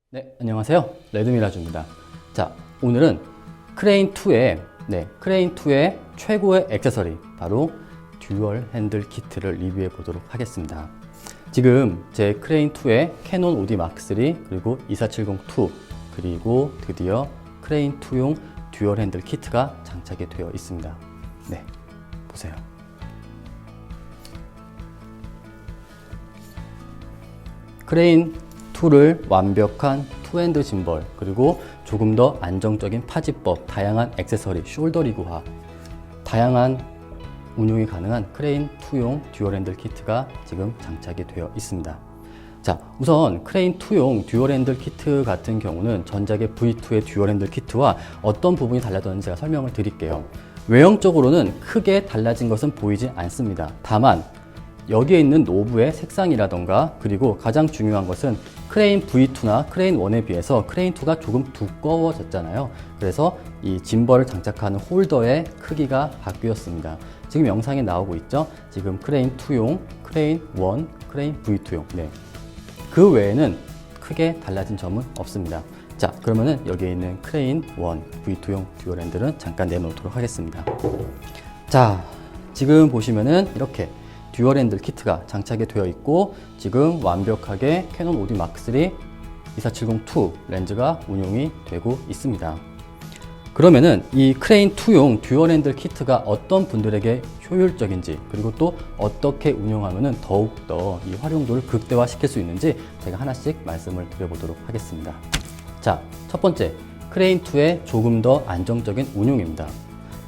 네, 안녕하세요. 레드미라주입니다. 자, 오늘은 크레인2의 최고의 액세서리, 바로 듀얼 핸들 키트를 리뷰해 보도록 하겠습니다. 지금 제 크레인2의 캐논 OD 마크3 그리고 2470-2 그리고 드디어 크레인2용 듀얼 핸들 키트가 장착이 되어 있습니다. 네, 보세요. 크레인2를 완벽한 투핸드 짐벌, 그리고 조금 더 안정적인 파지법, 다양한 액세서리, 숄더 리그화, 다양한 운용이 가능한 크레인2용 듀얼 핸들 키트가 지금 장착이 되어 있습니다. 자, 우선 크레인2용 듀얼 핸들 키트 같은 경우는 전작의 V2의 듀얼 핸들 키트와 어떤 부분이 달라졌는지 제가 설명을 드릴게요. 외형적으로는 크게 달라진 것은 보이지 않습니다. 다만 여기에 있는 노브의 색상이라던가, 그리고 가장 중요한 것은 크레인 V2나 크레인 1에 비해서 크레인 2가 조금 두꺼워졌잖아요. 그래서 이 짐벌을 장착하는 홀더의 크기가 바뀌었습니다. 지금 영상에 나오고 있죠? 지금 크레인 2용, 크레인 1, 크레인 V2용. 네. 그 외에는 크게 달라진 점은 없습니다. 자, 그러면은 여기에 있는 크레인 1, V2용 듀얼 핸들은 잠깐 내놓도록 하겠습니다. 자, 지금 보시면은 이렇게 듀얼 핸들 키트가 장착이 되어 있고, 지금 완벽하게 캐논 OD 마크3 2470-2 렌즈가 운용이 되고 있습니다. 그러면은 이 크레인2용 듀얼 핸들 키트가 어떤 분들에게 효율적인지, 그리고 또 어떻게 운용하면은 더욱더 이 활용도를 극대화시킬 수 있는지 제가 하나씩 말씀을 드려보도록 하겠습니다. 자, 첫 번째, 크레인2의 조금 더 안정적인 운용입니다.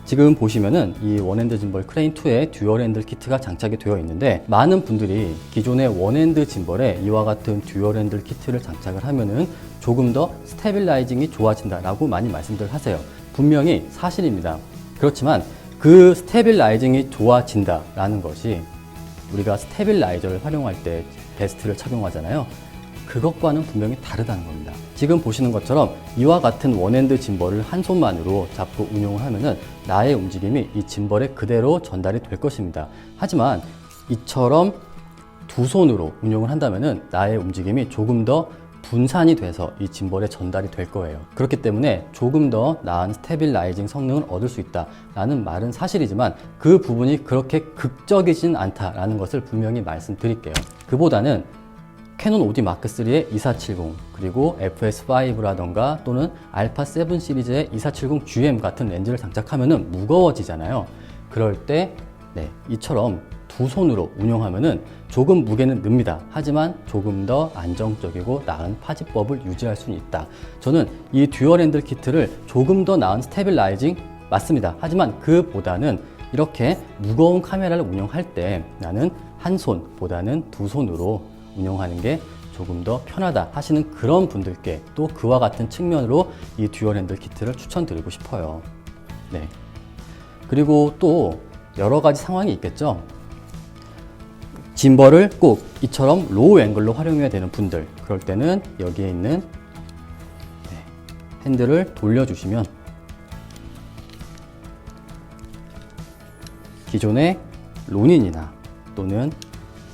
지금 보시면은 이 원핸드 짐벌 크레인2의 듀얼 핸들 키트가 장착이 되어 있는데, 많은 분들이 기존의 원핸드 짐벌에 이와 같은 듀얼 핸들 키트를 장착을 하면은 조금 더 스테빌라이징이 좋아진다라고 많이 말씀들 하세요. 분명히 사실입니다. 그렇지만 그 스테빌라이징이 좋아진다라는 것이, 우리가 스테빌라이저를 활용할 때 베스트를 착용하잖아요. 그것과는 분명히 다르다는 겁니다. 지금 보시는 것처럼 이와 같은 원핸드 짐벌을 한 손만으로 잡고 운용을 하면은 나의 움직임이 이 짐벌에 그대로 전달이 될 것입니다. 하지만 이처럼 두 손으로 운용을 한다면은 나의 움직임이 조금 더 분산이 돼서 이 짐벌에 전달이 될 거예요. 그렇기 때문에 조금 더 나은 스테빌라이징 성능을 얻을 수 있다라는 말은 사실이지만, 그 부분이 그렇게 극적이진 않다라는 것을 분명히 말씀드릴게요. 그보다는 캐논 OD 마크3의 2470, 그리고 FS5라던가 또는 알파7 시리즈의 2470GM 같은 렌즈를 장착하면은 무거워지잖아요. 그럴 때 이처럼 두 손으로 운용하면은 조금 무게는 늡니다. 하지만 조금 더 안정적이고 나은 파지법을 유지할 수는 있다. 저는 이 듀얼 핸들 키트를 조금 더 나은 스테빌라이징 맞습니다. 하지만 그보다는 이렇게 무거운 카메라를 운영할 때 나는 한 손보다는 두 손으로 운영하는 게 조금 더 편하다 하시는 그런 분들께 또 그와 같은 측면으로 이 듀얼 핸들 키트를 추천드리고 싶어요. 네. 그리고 또 여러 가지 상황이 있겠죠. 짐벌을 꼭 이처럼 로우 앵글로 활용해야 되는 분들, 그럴 때는 여기에 있는 핸들을 돌려주시면 기존의 로닌이나 또는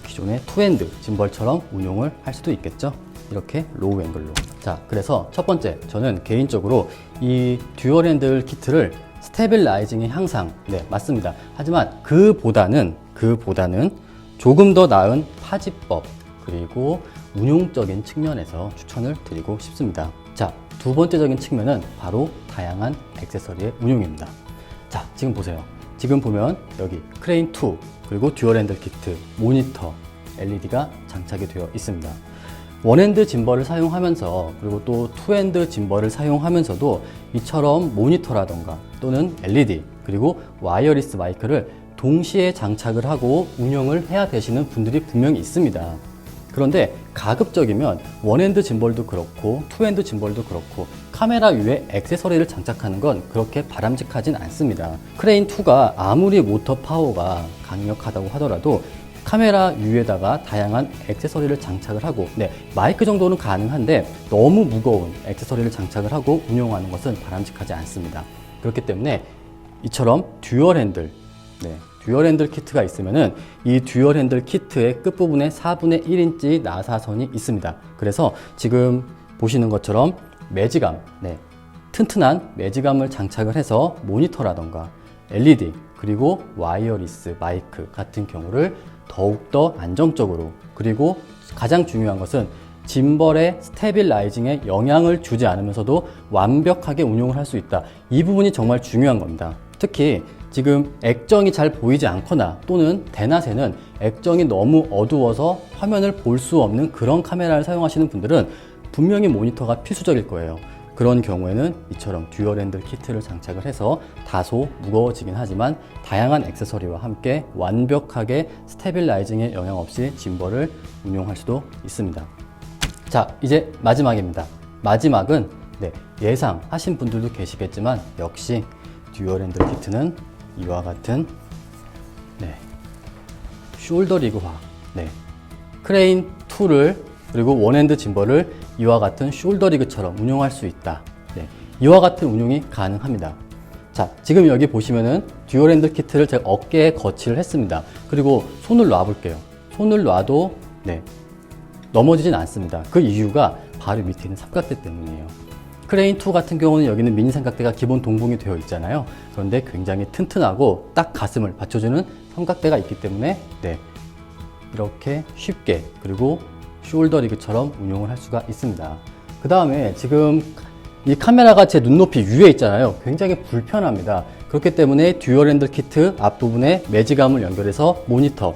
기존의 투핸드 짐벌처럼 운용을 할 수도 있겠죠. 이렇게 로우 앵글로. 자, 그래서 첫 번째, 저는 개인적으로 이 듀얼 핸들 키트를 스테빌라이징의 향상, 맞습니다. 하지만 그보다는 조금 더 나은 파지법, 그리고 운용적인 측면에서 추천을 드리고 싶습니다. 자, 두 번째적인 측면은 바로 다양한 액세서리의 운용입니다. 자, 지금 보세요. 지금 보면 여기 크레인2 그리고 듀얼 핸들 키트, 모니터, LED가 장착이 되어 있습니다. 원핸드 짐벌을 사용하면서, 그리고 또 투핸드 짐벌을 사용하면서도 이처럼 모니터라던가 또는 LED, 그리고 와이어리스 마이크를 동시에 장착을 하고 운영을 해야 되시는 분들이 분명히 있습니다. 그런데 가급적이면 원핸드 짐벌도 그렇고 투핸드 짐벌도 그렇고 카메라 위에 액세서리를 장착하는 건 그렇게 바람직하진 않습니다. 크레인2가 아무리 모터 파워가 강력하다고 하더라도 카메라 위에다가 다양한 액세서리를 장착을 하고, 마이크 정도는 가능한데 너무 무거운 액세서리를 장착을 하고 운용하는 것은 바람직하지 않습니다. 그렇기 때문에 이처럼 듀얼 핸들 키트가 있으면은 이 듀얼 핸들 키트의 끝부분에 4분의 1인치 나사선이 있습니다. 그래서 지금 보시는 것처럼 매지감, 튼튼한 매지감을 장착을 해서 모니터라던가 LED 그리고 와이어리스 마이크 같은 경우를 더욱더 안정적으로, 그리고 가장 중요한 것은 짐벌의 스테빌라이징에 영향을 주지 않으면서도 완벽하게 운용을 할 수 있다. 이 부분이 정말 중요한 겁니다. 특히 지금 액정이 잘 보이지 않거나 또는 대낮에는 액정이 너무 어두워서 화면을 볼 수 없는 그런 카메라를 사용하시는 분들은 분명히 모니터가 필수적일 거예요. 그런 경우에는 이처럼 듀얼 핸들 키트를 장착을 해서 다소 무거워지긴 하지만 다양한 액세서리와 함께 완벽하게 스테빌라이징에 영향 없이 짐벌을 운용할 수도 있습니다. 자, 이제 마지막입니다. 마지막은 예상하신 분들도 계시겠지만 역시 듀얼 핸들 키트는 이와 같은 숄더 리그화, 크레인 2를 그리고 원핸드 짐벌을 이와 같은 숄더 리그처럼 운용할 수 있다. 이와 같은 운용이 가능합니다. 자, 지금 여기 보시면은 듀얼 핸들 키트를 제가 어깨에 거치를 했습니다. 그리고 손을 놔 볼게요. 손을 놔도 넘어지진 않습니다. 그 이유가 바로 밑에 있는 삼각대 때문이에요. 크레인 2 같은 경우는 여기는 미니 삼각대가 기본 동봉이 되어 있잖아요. 그런데 굉장히 튼튼하고 딱 가슴을 받쳐주는 삼각대가 있기 때문에 이렇게 쉽게 그리고 숄더 리그처럼 운용을 할 수가 있습니다. 그 다음에 지금 이 카메라가 제 눈높이 위에 있잖아요. 굉장히 불편합니다. 그렇기 때문에 듀얼 핸들 키트 앞부분에 매지감을 연결해서 모니터,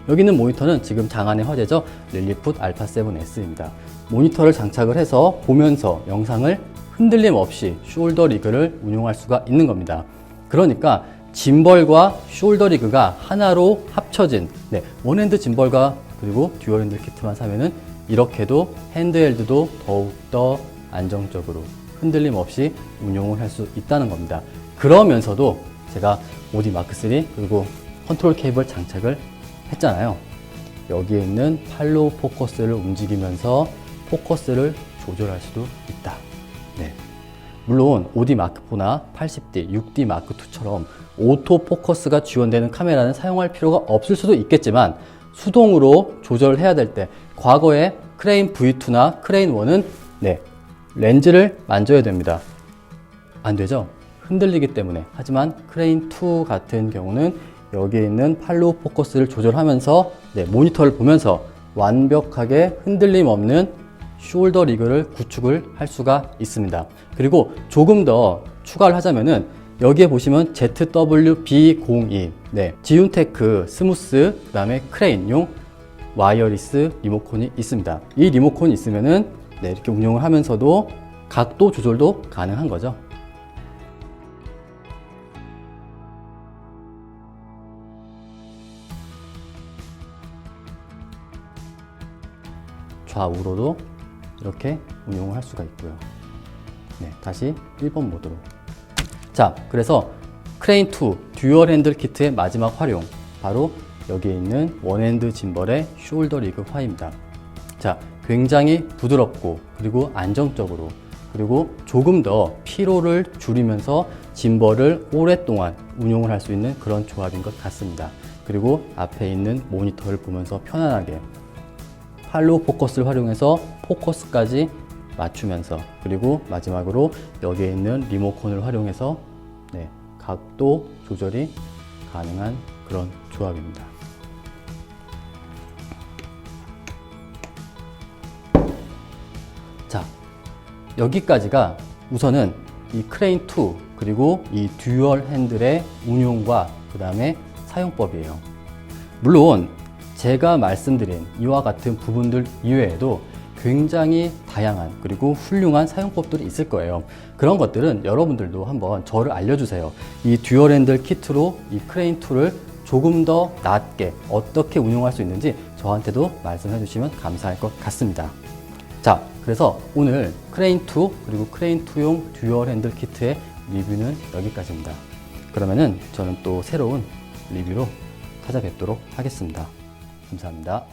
여기 있는 모니터는 지금 장안의 화제죠. 릴리풋 알파 7S입니다. 모니터를 장착을 해서 보면서 영상을 흔들림 없이 숄더 리그를 운용할 수가 있는 겁니다. 그러니까 짐벌과 숄더 리그가 하나로 합쳐진 원핸드 짐벌과 그리고 듀얼 핸들 키트만 사면은 이렇게도 핸드헬드도 더욱더 안정적으로 흔들림 없이 운용을 할 수 있다는 겁니다. 그러면서도 제가 OD 마크 3 그리고 컨트롤 케이블 장착을 했잖아요. 여기에 있는 팔로우 포커스를 움직이면서 포커스를 조절할 수도 있다. 물론 OD 마크 4나 80D, 6D 마크 2처럼 오토 포커스가 지원되는 카메라는 사용할 필요가 없을 수도 있겠지만 수동으로 조절해야 될 때, 과거에 크레인 V2나 크레인 1은 렌즈를 만져야 됩니다. 안 되죠? 흔들리기 때문에. 하지만 크레인 2 같은 경우는 여기에 있는 팔로우 포커스를 조절하면서 모니터를 보면서 완벽하게 흔들림 없는 숄더 리그를 구축을 할 수가 있습니다. 그리고 조금 더 추가를 하자면은 여기에 보시면 ZWB02 지윤테크 스무스 그 다음에 크레인용 와이어리스 리모컨이 있습니다. 이 리모컨이 있으면은 이렇게 운용을 하면서도 각도 조절도 가능한 거죠. 좌우로도 이렇게 운용을 할 수가 있고요. 다시 1번 모드로. 자, 그래서 크레인 2 듀얼 핸들 키트의 마지막 활용, 바로 여기에 있는 원핸드 짐벌의 숄더 리그 화입니다. 자, 굉장히 부드럽고 그리고 안정적으로 그리고 조금 더 피로를 줄이면서 짐벌을 오랫동안 운용을 할 수 있는 그런 조합인 것 같습니다. 그리고 앞에 있는 모니터를 보면서 편안하게 팔로우 포커스를 활용해서 포커스까지 맞추면서, 그리고 마지막으로 여기에 있는 리모컨을 활용해서 각도 조절이 가능한 그런 조합입니다. 자, 여기까지가 우선은 이 크레인 2 그리고 이 듀얼 핸들의 운용과 그 다음에 사용법이에요. 물론 제가 말씀드린 이와 같은 부분들 이외에도 굉장히 다양한 그리고 훌륭한 사용법들이 있을 거예요. 그런 것들은 여러분들도 한번 저를 알려주세요. 이 듀얼 핸들 키트로 이 크레인 2를 조금 더 낫게 어떻게 운용할 수 있는지 저한테도 말씀해 주시면 감사할 것 같습니다. 자, 그래서 오늘 크레인 2 그리고 크레인 2용 듀얼 핸들 키트의 리뷰는 여기까지입니다. 그러면은 저는 또 새로운 리뷰로 찾아뵙도록 하겠습니다. 감사합니다.